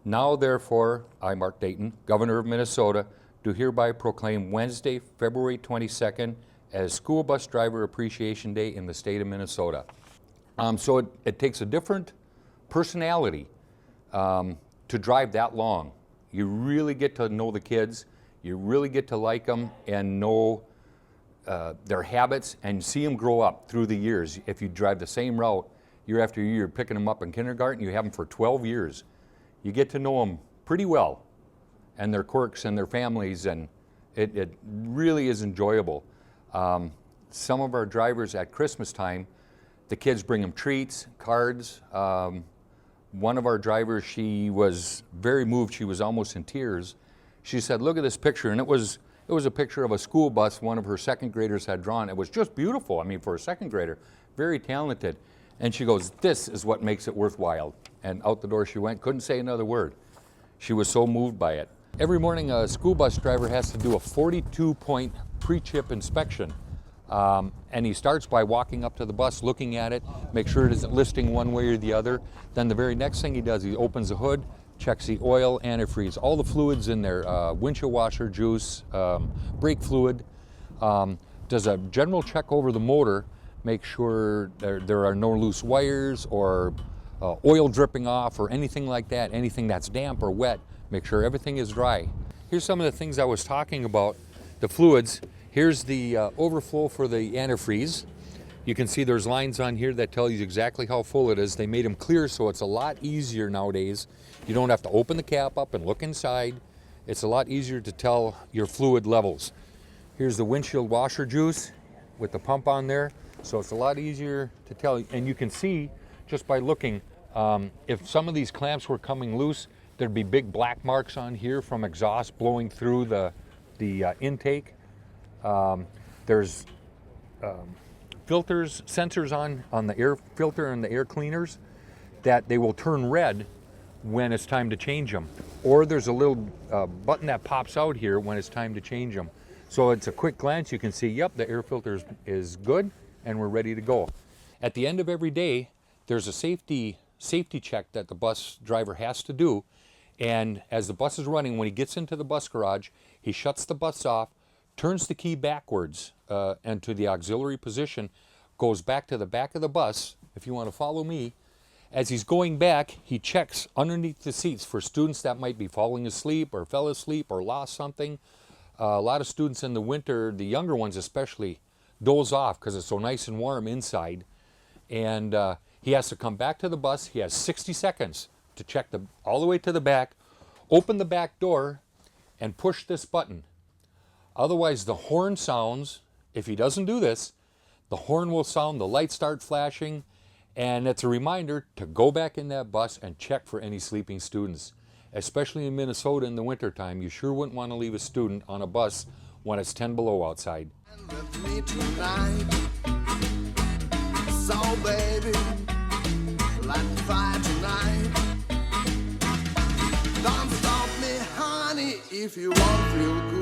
Now therefore, I, Mark Dayton, Governor of Minnesota, do hereby proclaim Wednesday, February 22nd as School Bus Driver Appreciation Day in the state of Minnesota. So it takes a different personality to drive that long. You really get to know the kids, you really get to like them and know their habits and see them grow up through the years. If you drive the same route year after year, you're picking them up in kindergarten, you have them for 12 years. You get to know them pretty well and their quirks and their families, and it really is enjoyable. Some of our drivers at Christmas time, the kids bring them treats, cards. One of our drivers, she was very moved. She was almost in tears. She said, "Look at this picture," and it was a picture of a school bus one of her second graders had drawn. It was just beautiful. I mean, for a second grader, very talented. And she goes, "This is what makes it worthwhile." And out the door she went, couldn't say another word. She was so moved by it. Every morning a school bus driver has to do a 42-point pre-chip inspection. And he starts by walking up to the bus, looking at it, make sure it isn't listing one way or the other. Then the very next thing he does, he opens the hood, checks the oil, antifreeze, all the fluids in there, windshield washer, juice, brake fluid. Does a general check over the motor, make sure there are no loose wires or oil dripping off or anything like that, anything that's damp or wet, make sure everything is dry. Here's some of the things I was talking about, the fluids. Here's the overflow for the antifreeze. You can see there's lines on here that tell you exactly how full it is. They made them clear, so it's a lot easier nowadays. You don't have to open the cap up and look inside. It's a lot easier to tell your fluid levels. Here's the windshield washer juice with the pump on there. So it's a lot easier to tell, and you can see just by looking, if some of these clamps were coming loose, there'd be big black marks on here from exhaust blowing through the intake. There's filters, sensors on the air filter and the air cleaners that they will turn red when it's time to change them. Or there's a little button that pops out here when it's time to change them. So it's a quick glance, you can see, yep, the air filter is good and we're ready to go. At the end of every day, there's a safety check that the bus driver has to do. And as the bus is running, when he gets into the bus garage, he shuts the bus off, turns the key backwards and to the auxiliary position, goes back to the back of the bus. If you want to follow me, as he's going back, he checks underneath the seats for students that might be falling asleep or fell asleep or lost something. A lot of students in the winter, the younger ones especially, doze off because it's so nice and warm inside. And he has to come back to the bus. He has 60 seconds to check all the way to the back, open the back door, and push this button. Otherwise, the horn sounds. If he doesn't do this, the horn will sound, the lights start flashing, and it's a reminder to go back in that bus and check for any sleeping students. Especially in Minnesota in the wintertime, you sure wouldn't want to leave a student on a bus when it's 10 below outside. With me tonight. So baby, light the fire tonight. Don't stop me, honey, if you want to feel good.